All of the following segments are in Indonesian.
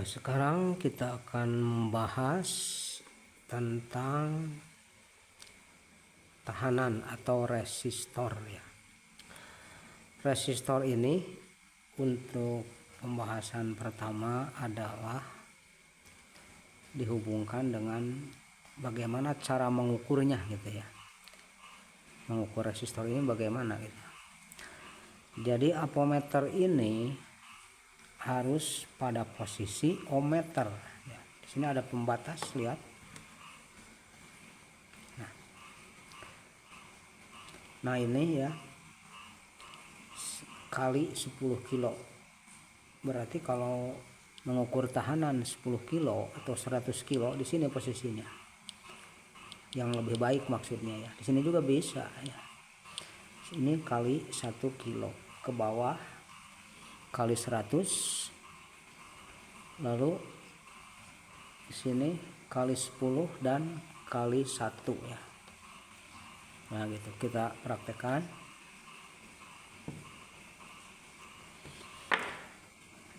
Sekarang kita akan membahas tentang tahanan atau resistor ya. Resistor ini untuk pembahasan pertama adalah dihubungkan dengan bagaimana cara mengukurnya gitu ya. Mengukur resistor ini bagaimana gitu. Jadi ampermeter ini harus pada posisi ohmmeter ya. Di sini ada pembatas, lihat. Nah ini ya, kali 10 kilo. Berarti kalau mengukur tahanan 10 kilo atau 100 kilo, di sini posisinya. Yang lebih baik maksudnya ya. Di sini juga bisa ya. Ini kali 1 kilo ke bawah kali 100. Lalu di sini kali 10 dan kali 1 ya. Nah gitu kita praktekkan.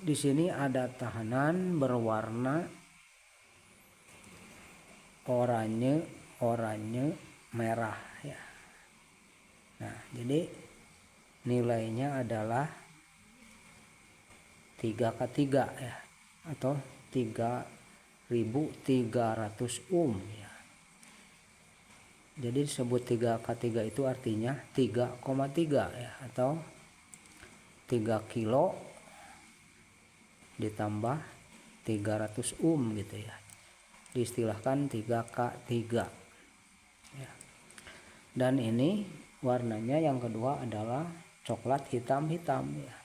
Di sini ada tahanan berwarna oranye merah ya. Nah, jadi nilainya adalah 3K3 ya, atau 3300 ohm ya. Jadi disebut 3K3 itu artinya 3,3 ya, atau 3 kilo ditambah 300 ohm gitu ya. Diistilahkan 3K3 ya. Dan ini warnanya yang kedua adalah coklat hitam-hitam ya.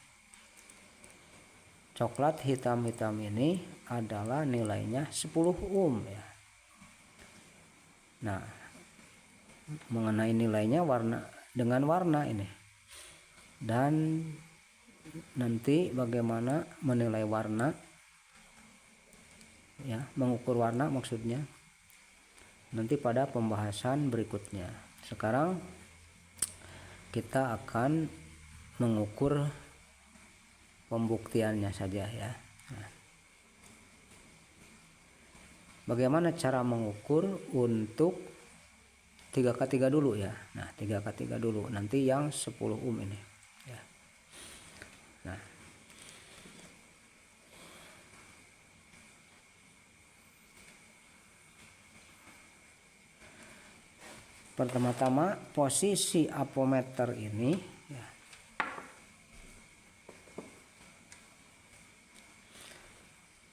Coklat hitam-hitam ini adalah nilainya 10 ohm ya. Nah, mengenai nilainya dengan warna ini. Dan nanti bagaimana menilai warna ya, mengukur warna maksudnya, nanti pada pembahasan berikutnya. Sekarang kita akan mengukur pembuktiannya saja ya. Nah, bagaimana cara mengukur untuk 3K3 dulu ya. Nah, 3K3 dulu, nanti yang 10 ohm ini ya. Nah, pertama-tama posisi ampermeter ini ya.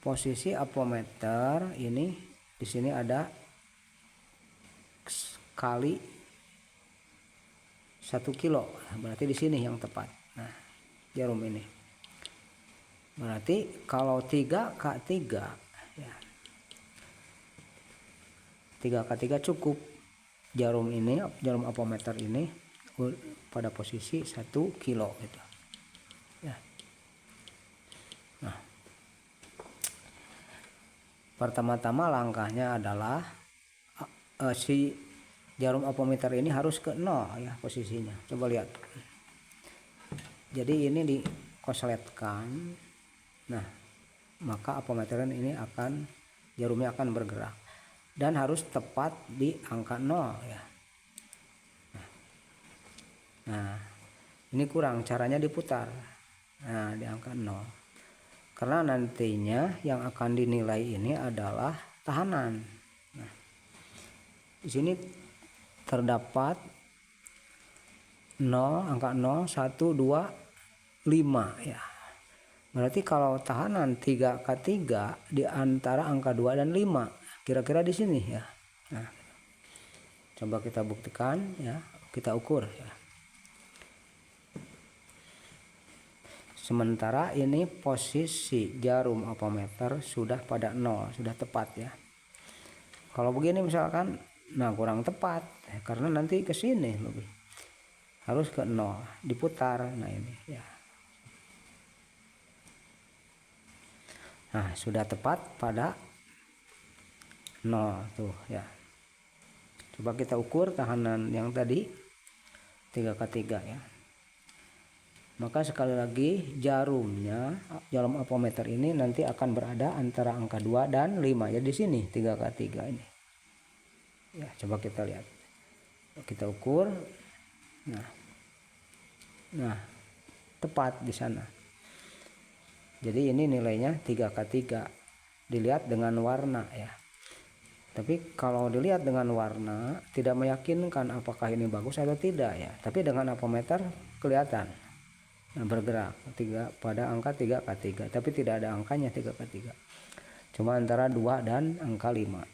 Posisi ampermeter ini di sini ada kali 1 kilo, berarti di sini yang tepat. Nah, jarum ini. Berarti kalau 3K3 ya. 3K3 cukup. Jarum ini, jarum ampermeter ini pada posisi 1 kilo gitu. Ya. Nah, pertama-tama langkahnya adalah si jarum ampermeter ini harus ke 0 ya posisinya. Coba lihat. Jadi ini dikosletkan. Nah, maka ampermeter ini jarumnya akan bergerak dan harus tepat di angka 0 ya. Nah, ini kurang, caranya diputar. Nah, di angka 0. Karena nantinya yang akan dinilai ini adalah tahanan. Nah, di sini terdapat 0, angka 0, 1, 2, 5 ya. Berarti kalau tahanan 3K3 di antara angka 2 dan 5, kira-kira di sini ya. Nah, coba kita buktikan ya, kita ukur ya. Sementara ini posisi jarum ampermeter sudah pada 0, sudah tepat ya. Kalau begini misalkan, nah kurang tepat ya, karena nanti ke sini lebih. Harus ke 0, diputar. Nah ini ya. Nah, sudah tepat pada 0 tuh ya. Coba kita ukur tahanan yang tadi 3K3 ya. Maka sekali lagi jarum apometer ini nanti akan berada antara angka 2 dan 5 ya, di sini 3x3 ini. Ya, coba kita lihat. Kita ukur. Nah, tepat di sana. Jadi ini nilainya 3x3. Dilihat dengan warna ya. Tapi kalau dilihat dengan warna tidak meyakinkan apakah ini bagus atau tidak ya. Tapi dengan apometer kelihatan. Nah, bergerak pada angka 3x3, tapi tidak ada angkanya 3x3. Cuma antara 2 dan angka 5.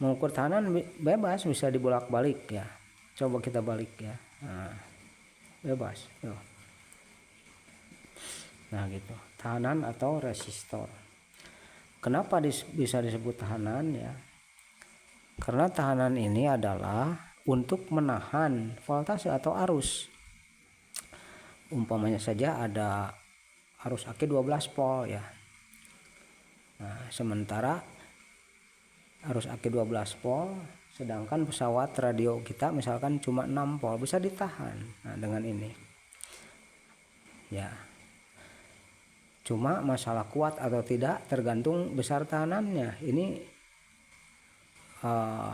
Mengukur tahanan bebas, bisa dibolak-balik ya. Coba kita balik ya. Nah, bebas. Tuh. Nah, gitu. Tahanan atau resistor. Kenapa bisa disebut tahanan ya? Karena tahanan ini adalah untuk menahan voltase atau arus. Umpamanya saja ada arus aki 12 volt ya. Nah, sementara arus aki 12 volt, sedangkan pesawat radio kita misalkan cuma 6 volt, bisa ditahan. Nah, dengan ini ya. Cuma masalah kuat atau tidak tergantung besar tahanannya. Ini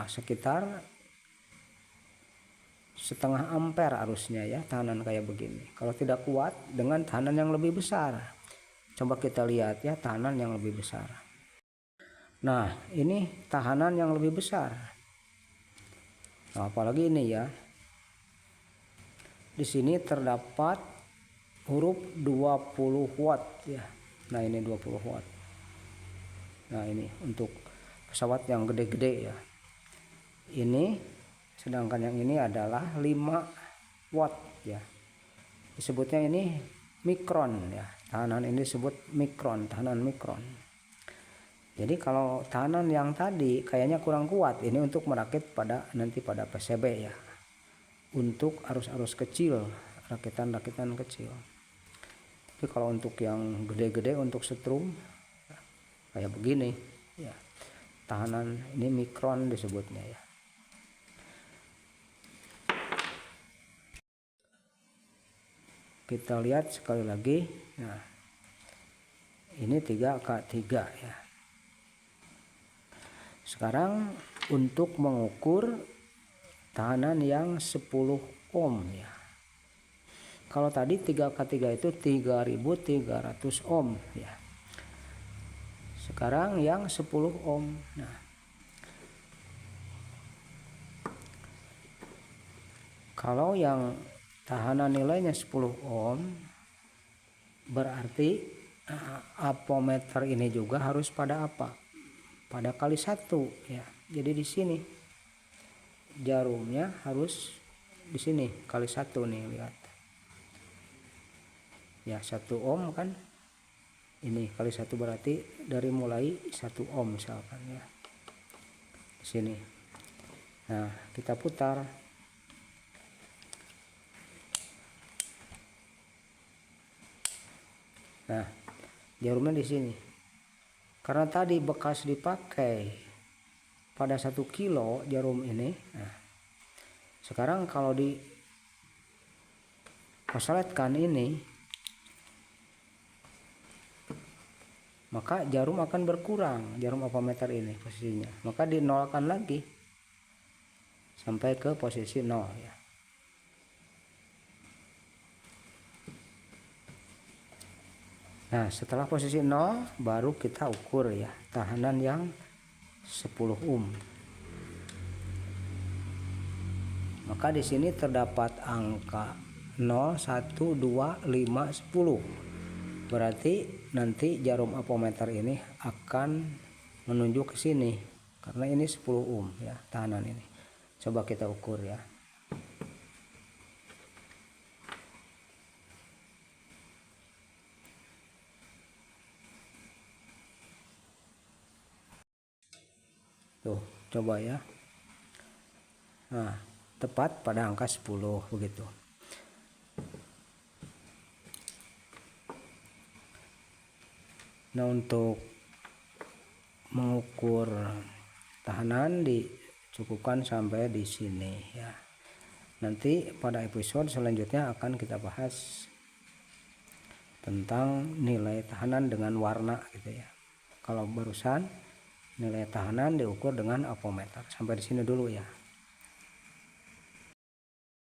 sekitar setengah ampere arusnya ya, tahanan kayak begini. Kalau tidak kuat dengan tahanan yang lebih besar. Coba kita lihat ya, tahanan yang lebih besar. Nah, ini tahanan yang lebih besar. Nah, apalagi ini ya. Di sini terdapat huruf 20 watt ya. Nah, ini 20 watt. Nah, ini untuk pesawat yang gede-gede ya. Ini sedangkan yang ini adalah 5 watt ya. Disebutnya ini mikron ya. Tahanan ini disebut mikron, tahanan mikron. Jadi kalau tahanan yang tadi kayaknya kurang kuat, ini untuk merakit nanti pada PCB ya. Untuk arus-arus kecil, rakitan-rakitan kecil. Tapi kalau untuk yang gede-gede untuk setrum kayak begini ya. Tahanan ini mikron disebutnya ya. Kita lihat sekali lagi. Nah, ini 3x3 ya. Sekarang untuk mengukur tahanan yang 10 ohm ya. Kalau tadi 3x3 itu 3300 ohm ya. Sekarang yang 10 ohm. Nah, kalau yang tahanan nilainya 10 ohm, berarti apometer ini juga harus pada apa? Pada kali 1 ya. Jadi di sini jarumnya harus di sini kali 1 nih, lihat. Ya, 1 ohm kan. Ini kali 1 berarti dari mulai 1 ohm misalkan ya. Di sini. Nah, kita putar. Nah, jarumnya di sini. Karena tadi bekas dipakai pada 1 kilo jarum ini. Nah, sekarang kalau di korsletkan ini, maka jarum akan berkurang, jarum apometer ini posisinya. Maka dinolkan lagi sampai ke posisi 0 ya. Nah, setelah posisi 0 baru kita ukur ya tahanan yang 10 ohm. Maka di sini terdapat angka 0, 1, 2, 5, 10. Berarti nanti jarum apometer ini akan menunjuk ke sini karena ini 10 ohm ya tahanan ini. Coba kita ukur ya. Tuh, coba ya. Nah, tepat pada angka 10 begitu. Nah, untuk mengukur tahanan dicukupkan sampai di sini ya. Nanti pada episode selanjutnya akan kita bahas tentang nilai tahanan dengan warna gitu ya. Kalau barusan nilai tahanan diukur dengan apometer. Sampai di sini dulu ya.